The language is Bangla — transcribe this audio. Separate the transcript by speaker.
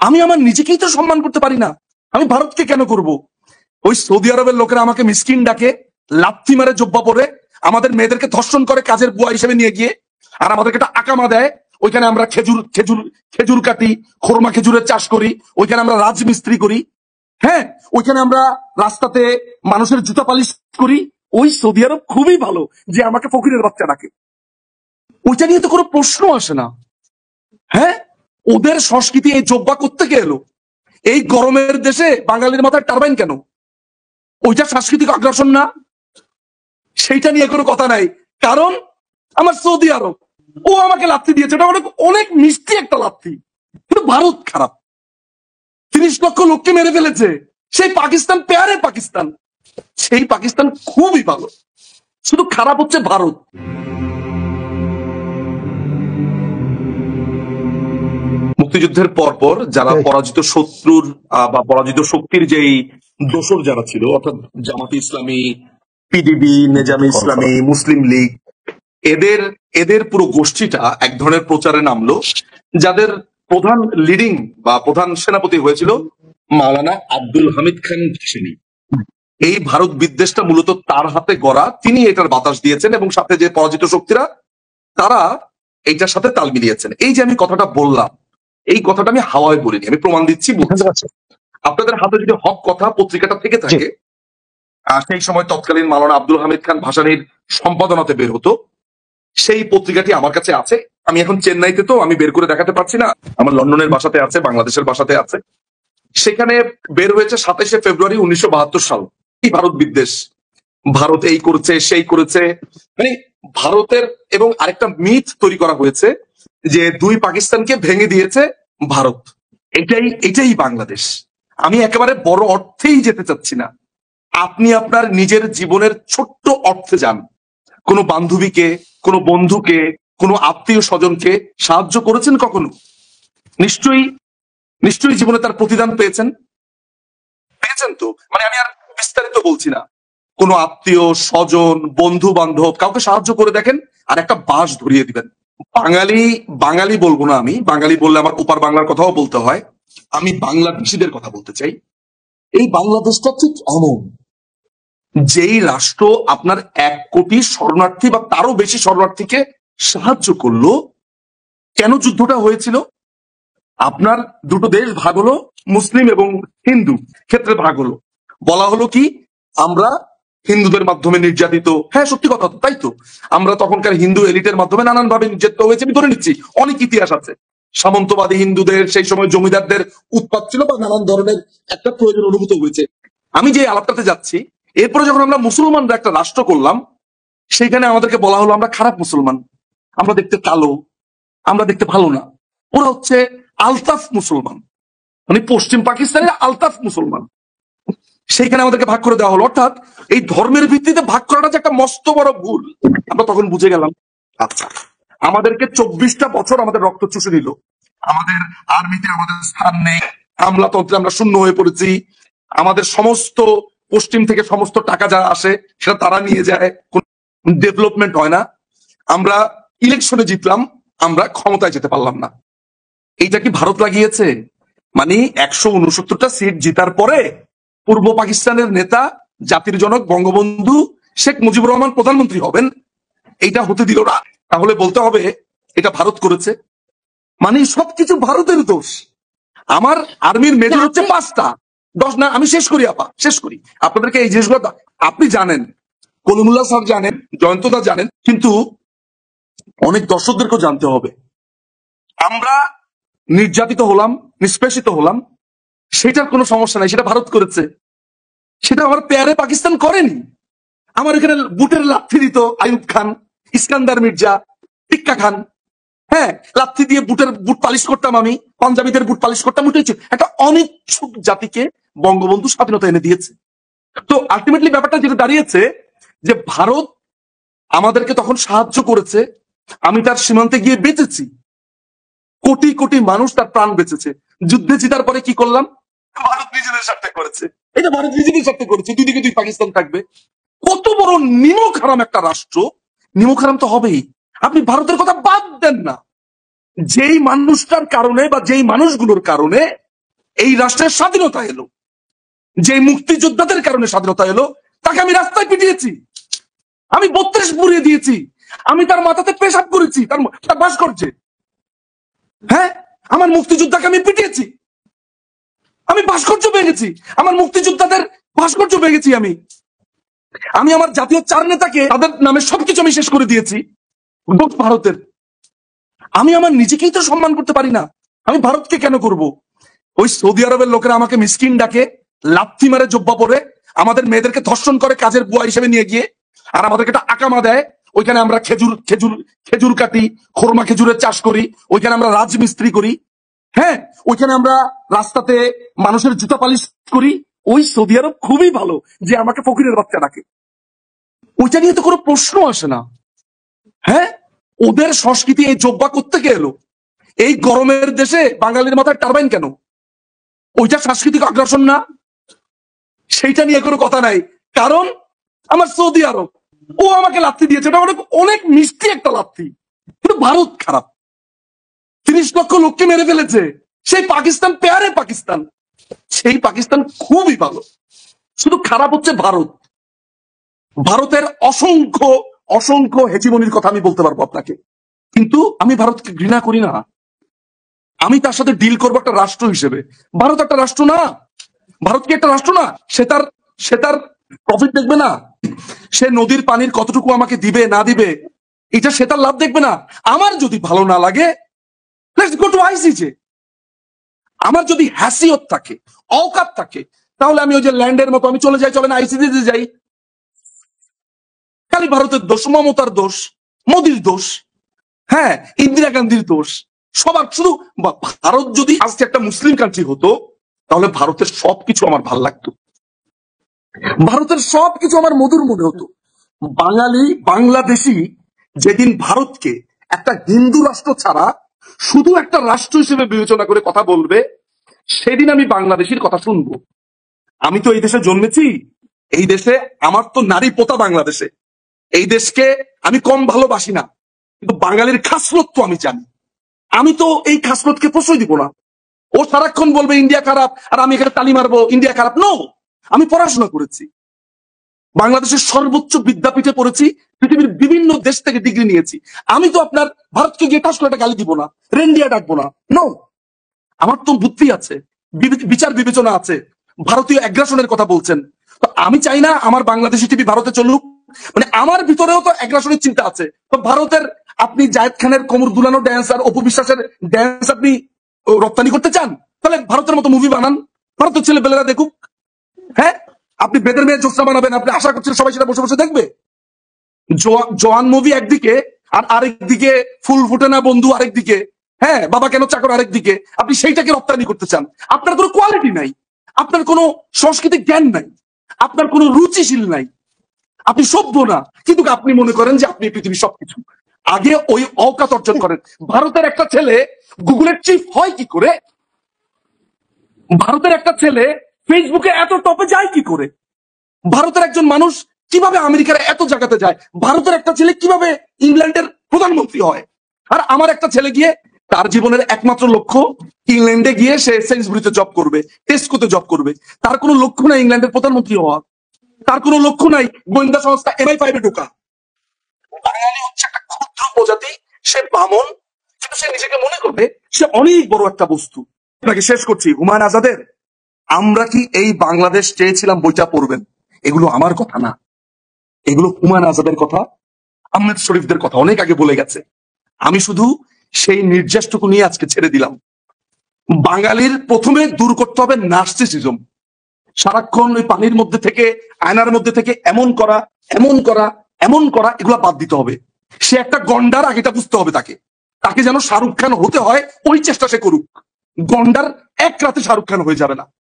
Speaker 1: আমি আমার নিজেকেই তো সম্মান করতে পারি না, আমি ভারতকে কেন করব? ওই সৌদি আরবের লোকেরা আমাকে মিসকিন ডাকে, লাথি মারে জব্বা পরে, আমাদের মেয়েদেরকে ধর্ষণ করে কাজের বুয়া হিসেবে নিয়ে গিয়ে, আর আমাদেরকে একটা আকামা দেয়। ওইখানে আমরা খেজুর খেজুর খেজুর কাটি, খোরমা খেজুরের চাষ করি, ওইখানে আমরা রাজমিস্ত্রি করি, হ্যাঁ, ওইখানে আমরা রাস্তাতে মানুষের জুতা পালিশ করি। ওই সৌদি আরব খুবই ভালো যে আমাকে ফকিরের বাচ্চা ডাকে, ওইটা নিয়ে তো কোনো প্রশ্ন আসে না। হ্যাঁ, ওদের সংস্কৃতি এই জব্বা করতে কে এলো? এই গরমের দেশে বাঙালির মাথায় টারবাইন কেন? ওইটা সাংস্কৃতিক আগ্রাসন না? সেইটা নিয়ে কোনো কথা নাই, কারণ আমার সৌদি আরব, ও আমাকে লাথি দিয়েছে, এটা অনেক অনেক মিষ্টি একটা লাথি। কিন্তু ভারত খারাপ, 30 লক্ষ লোককে মেরে ফেলেছে। সেই পাকিস্তান, প্যারে পাকিস্তান, সেই পাকিস্তান খুবই ভালো, শুধু খারাপ হচ্ছে ভারত। মুক্তিযুদ্ধের পর যারা পরাজিত শত্রুর বা পরাজিত শক্তির যেই দোসর যারা ছিল, অর্থাৎ জামাতে ইসলামী, পিডিবি, নেজামে ইসলামী, মুসলিম লীগ, এদের পুরো গোষ্ঠীটা এক ধরনের প্রচারে নামলো, যাদের প্রধান লিডিং বা প্রধান সেনাপতি হয়েছিল মাওলানা আব্দুল হামিদ খান ভাসানী। এই ভারত বিদ্বেষটা মূলত তার হাতে গড়া, তিনি এটার বাতাস দিয়েছেন এবং সাথে যে পরাজিত শক্তিরা তারা এইটার সাথে তাল মিলিয়েছেন। এই যে আমি কথাটা বললাম, এই কথাটা আমি হাওয়ায় বলিনি, আমি প্রমাণ দিচ্ছি। আপনাদের হাতে যদি হক কথা পত্রিকাটা থেকে থাকে, সেই সময় তৎকালীন মাওলানা আব্দুল হামিদ খান ভাসানীর সম্পাদনাতে বের হতো, সেই পত্রিকাটি আমার কাছে আছে। আমি এখন চেন্নাইতে, তো আমি বের করে দেখাতে পারছি না, আমার লন্ডনের বাসাতে আছে, বাংলাদেশের বাসাতে আছে। সেখানে বের হয়েছে 27শে ফেব্রুয়ারি 1972 সাল। এই ভারত বিদ্বেষ, ভারত এই করেছে সেই করেছে, মানে ভারতের, এবং আরেকটা মিথ তৈরি করা হয়েছে যে দুই পাকিস্তানকে ভেঙে দিয়েছে ভারত, এটাই বাংলাদেশ। আমি একেবারে বড় অর্থেই যেতে চাচ্ছি না, আপনি আপনার নিজের জীবনের ছোট্ট অর্থে যান। কোনো বান্ধবীকে, কোনো বন্ধুকে, কোনো আত্মীয় স্বজনকে সাহায্য করেছেন কখনো? নিশ্চয়ই জীবনে তার প্রতিদান পেয়েছেন তো। মানে আমি আর বিস্তারিত বলছি না, কোনো আত্মীয় স্বজন, বন্ধু বান্ধব, কাউকে সাহায্য করে দেখেন আর একটা বাঁশ ধরিয়ে দিবেন। বাঙালি বলবো না, আমি বাঙালি বললে আমার ওপার বাংলার কথাও বলতে হয়, আমি বাংলাদেশিদের কথা বলতে চাই। এই বাংলাদেশটা ঠিক এমন, যেই রাষ্ট্র আপনার 1 কোটি শরণার্থী বা তারও বেশি শরণার্থীকে সাহায্য করলো। কেন যুদ্ধটা হয়েছিল? আপনার দুটো দেশ ভাগ হলো, মুসলিম এবং হিন্দু ক্ষেত্রে ভাগ হলো। বলা হলো কি, আমরা হিন্দুদের মাধ্যমে নির্যাতিত। হ্যাঁ, সত্যি কথা তো, তাই তো। আমরা তখনকার হিন্দু এলিটের মাধ্যমে নানান ভাবে নির্যাতিত হয়েছে, আমি ধরে নিচ্ছি, অনেক ইতিহাস আছে। সামন্তবাদী হিন্দুদের, সেই সময় জমিদারদের উৎপাত ছিল বা নানান ধরনের একটা প্রয়োজন অনুভূত হয়েছে। আমি যে আলাপটাতে যাচ্ছি, এরপরে যখন আমরা মুসলমানরা একটা রাষ্ট্র করলাম, সেখানে আমাদেরকে বলা হলো আমরা খারাপ মুসলমান, আমরা দেখতে কালো, আমরা দেখতে ভালো না। ওরা হচ্ছে আলতাফ মুসলমান, মানে পশ্চিম পাকিস্তানের আলতাফ মুসলমান। সেইখানে আমাদেরকে ভাগ করে দেওয়া হলো। অর্থাৎ এই ধর্মের ভিত্তিতে ভাগ করাটা যে একটা মস্ত বড় ভুল, আমরা তখন বুঝে গেলাম। আচ্ছা, আমাদেরকে 24টা বছর আমাদের রক্ত চুষে নিল, আমাদের আর্মিতে আমাদের স্থান নেই, আমলাতন্ত্রে আমরা শূন্য হয়ে পড়েছি, আমাদের সমস্ত পশ্চিম থেকে সমস্ত টাকা যা আসে সেটা তারা নিয়ে যায়, কোন ডেভেলপমেন্ট হয় না। আমরা ইলেকশনে জিতলাম, আমরা ক্ষমতায় যেতে পারলাম না। এইটা কি ভারত লাগিয়েছে? মানে 169টা সিট জিতার পরে পূর্ব পাকিস্তানের নেতা, জাতির জনক বঙ্গবন্ধু শেখ মুজিবুর রহমান প্রধানমন্ত্রী হবেন, এইটা হতে দিল না। তাহলে বলতে হবে এটা ভারত করেছে, মানে সবকিছু ভারতের দোষ। আমার আর্মির মেজর হচ্ছে 5টা, 10 না। আমি শেষ করি আপনাদেরকে এই জিনিসগুলো আপনি জানেন, কলিমুল্লাহ স্যার জানেন, জয়ন্তদা জানেন, কিন্তু অনেক দর্শকদেরকেও জানতে হবে। আমরা নির্যাতিত হলাম, নিষ্পেষিত হলাম, সেটার কোনো সমস্যা নাই, সেটা ভারত করেছে। সেটা আমার প্যারে পাকিস্তান করেনি। আমার এখানে বুটের লাথি দিত আইয়ুব খান, ইস্কান্দার মির্জা, টিক্কা খান। হ্যাঁ, লাথি দিয়ে বুট পালিশ করতাম, আমি পাঞ্জাবিদের বুট পালিশ করতাম। উঠেছে একটা অনিচ্ছুক জাতিকে বঙ্গবন্ধু স্বাধীনতা এনে দিয়েছে। তো আলটিমেটলি ব্যাপারটা যেটা দাঁড়িয়েছে যে ভারত আমাদেরকে তখন সাহায্য করেছে, আমি তার সীমান্তে গিয়ে বেঁচেছি, কোটি কোটি মানুষ তার প্রাণ বেঁচেছে। যুদ্ধে জিতার পরে কি করলাম? ভারত নিজেদের স্বার্থে করেছে, এটা ভারত নিজেদের স্বার্থে করেছে। দুদিকে দুই পাকিস্তান থাকবে। কত বড় নিমক হারাম একটা রাষ্ট্র, নিমক হারাম তো হবেই। আপনি ভারতের কথা বাদ দেন না, যেই মানুষটার কারণে বা যেই মানুষগুলোর কারণে এই রাষ্ট্রের স্বাধীনতা এলো, যে মুক্তিযোদ্ধাদের কারণে স্বাধীনতা এলো, তাকে আমি রাস্তায় পিটিয়েছি, আমি 32 পুড়িয়ে দিয়েছি, আমি তার মাথাতে পেশাব করেছি, তার ভাস্কর্যে। হ্যাঁ, আমার মুক্তিযোদ্ধাকে আমি পিটিয়েছি, আমি ভাস্কর্য ভেঙেছি, আমার মুক্তিযোদ্ধাদের ভাস্কর্য ভেঙেছি। আমি আমার জাতীয় 4 নেতাকে তাদের নামে সবকিছু আমি শেষ করে দিয়েছি। দোষ ভারতের। আমি আমার নিজেকেই তো সম্মান করতে পারি না, আমি ভারতকে কেন করব? ওই সৌদি আরবের লোকেরা আমাকে মিসকিন ডাকে, লাথি মারে জব্বা পরে, আমাদের মেয়েদেরকে ধর্ষণ করে কাজের বুয়া হিসেবে নিয়ে গিয়ে, আর আমাদেরকে একটা আকামা দেয়। ওইখানে আমরা খেজুর কাটি, খোরমা খেজুরের চাষ করি, ওইখানে আমরা রাজমিস্ত্রি করি। হ্যাঁ, ওইখানে আমরা রাস্তাতে মানুষের জুতা পালিশ করি। ওই সৌদি আরব খুবই ভালো যে আমাকে ফকিরের বাচ্চা ডাকে, ওইটা নিয়ে তো কোনো প্রশ্ন আসে না। হ্যাঁ, ওদের সংস্কৃতি এই জব্বা করতে কে এলো? এই গরমের দেশে বাঙালির মাথায় টারবাইন কেন? ওইটা সাংস্কৃতিক আগ্রাসন না? সেইটা নিয়ে কোনো কথা নাই, কারণ আমার সৌদি আরব, ও আমাকে লাথি দিয়েছে, ওটা অনেক মিষ্টি একটা লাথি। কিন্তু ভারত খারাপ, 30 লক্ষ লোককে মেরে ফেলেছে। সেই পাকিস্তান পেয়ারে পাকিস্তান, সেই পাকিস্তান খুবই ভালো, শুধু খারাপ হচ্ছে ভারত। ভারতের অসংখ্য অসংখ্য হেজিমনির কথা আমি বলতে পারবো আপনাকে, কিন্তু আমি ভারতকে ঘৃণা করি না। আমি তার সাথে ডিল করবো একটা রাষ্ট্র হিসেবে। ভারত একটা রাষ্ট্র না, ভারত কি একটা রাষ্ট্র না? সে তার প্রফিট দেখবে না? সে নদীর পানির কতটুকু আমাকে দিবে না দিবে, এটা সে তার লাভ দেখবে না? আমার যদি ভালো না লাগে, লেটস গো টু ICJ। আমার যদি হ্যাসিয়ত থাকে, অওকাত থাকে, তাহলে আমি ওই যে ল্যান্ডের মতো আমি চলে যাই, চলেন ICJ যাই। খালি ভারতের দোষ, মমতার দোষ, মোদির দোষ, হ্যাঁ, ইন্দিরা গান্ধীর দোষ, সবার। শুধু ভারত যদি আজকে একটা মুসলিম কান্ট্রি হতো, তাহলে ভারতের সবকিছু আমার ভাল লাগতো, ভারতের সবকিছু আমার মধুর মনে হতো। বাঙালি বাংলাদেশি যেদিন ভারতকে একটা হিন্দু রাষ্ট্র ছাড়া শুধু একটা রাষ্ট্র হিসেবে বিবেচনা করে কথা বলবে, সেদিন আমি বাংলাদেশির কথা শুনবো। আমি তো এই দেশে জন্মেছি, এই দেশে আমার তো নারী পোতা বাংলাদেশে, এই দেশকে আমি কম ভালোবাসি না, কিন্তু বাঙালির খাসলত তো আমি জানি। আমি তো এই খাসলতকে প্রশ্রয় দিব না। ও সারাক্ষণ বলবে ইন্ডিয়া খারাপ, আর আমি এখানে তালি মারবো ইন্ডিয়া খারাপ। নো, আমি পড়াশোনা করেছি, বাংলাদেশের সর্বোচ্চ বিদ্যাপীঠে পড়েছি, পৃথিবীর বিভিন্ন দেশ থেকে ডিগ্রি নিয়েছি। আমি তো আপনার ভারতকে গিয়ে ঠাস করে একটা গালি দিব না, রেন্ডিয়া ডাকবো না। নো, আমার তো বুদ্ধি আছে, বিচার বিবেচনা আছে। ভারতীয় অ্যাগ্রাসনের কথা বলছেন, তো আমি চাই না আমার বাংলাদেশি টিভি ভারতে চলুক। মানে আমার ভিতরেও তো অ্যাগ্রাসনের চিন্তা আছে। তো ভারতের আপনি জায়েদ খানের কোমর দুলানো ড্যান্স আর অপু বিশ্বাসের ড্যান্স আপনি রপ্তানি করতে চান, তাহলে ভারতের মতো মুভি বানান, ভারতের ছেলেপেলেরা দেখুক। হ্যাঁ, আপনি বেদের মেয়ে জোসনা বানাবেন, আপনি আশা করছেন সবাই সেটা বসে বসে দেখবে? জওয়ান মুভি একদিকে, আর আরেকদিকে ফুল ফুটে না বন্ধু আরেকদিকে, হ্যাঁ, বাবা কেন চাকর আরেকদিকে। আপনি সেইটাকে রপ্তানি করতে চান। আপনার কোনো কোয়ালিটি নাই, আপনার কোনো সাংস্কৃতিক জ্ঞান নাই, আপনার কোনো রুচিশীল নাই, আপনি সভ্য না, কিন্তু আপনি মনে করেন যে আপনি পৃথিবীর সবকিছু। আগে ওই অওকাত অর্জন করেন। ভারতের একটা ছেলে গুগলের চিফ হয় কি করে? ভারতের একটা ছেলে ফেসবুকে এত টপে যায় কি করে? ভারতের একজন মানুষ কিভাবে আমেরিকার এত জায়গাতে যায়? ভারতের একটা ছেলে কিভাবে ইংল্যান্ডের প্রধানমন্ত্রী হয়? আর আমার একটা ছেলে গিয়ে তার জীবনের একমাত্র লক্ষ্য ইংল্যান্ডে গিয়ে সে সেন্সবুরিতে জব করবে, টেস্কোতে জব করবে। তার কোনো লক্ষ্য নাই ইংল্যান্ডের প্রধানমন্ত্রী হওয়া, তার কোনো লক্ষ্য নাই গোয়েন্দা সংস্থা MI5 ঢোকা। বাঙালি হচ্ছে একটা ক্ষুদ্র প্রজাতি, সে বামন, কিন্তু সে নিজেকে মনে করবে সে অনেক বড় একটা বস্তু। আপনাকে শেষ করছি, হুমায়ুন আজাদের আমরা কি এই বাংলাদেশ চেয়েছিলাম বইটা পড়বেন। এগুলো আমার কথা না, এগুলো হুমায়ুন আজাদের কথা, আহমেদ শরীফদের কথা, অনেক আগে বলে গেছে। আমি শুধু সেই নির্যাসটুকু নিয়ে আজকে ছেড়ে দিলাম। বাঙালির প্রথমে দূর করতে হবে নার্সিসিজম। সারাক্ষণ ওই পানির মধ্যে থেকে, আয়নার মধ্যে থেকে এমন করা এমন করা এমন করা, এগুলা বাদ দিতে হবে। সে একটা গন্ডার, আগেটা বুঝতে হবে তাকে, তাকে যেন শাহরুখ খান হতে হয় ওই চেষ্টা সে করুক। গন্ডার এক রাতে শাহরুখ খান হয়ে যাবে না।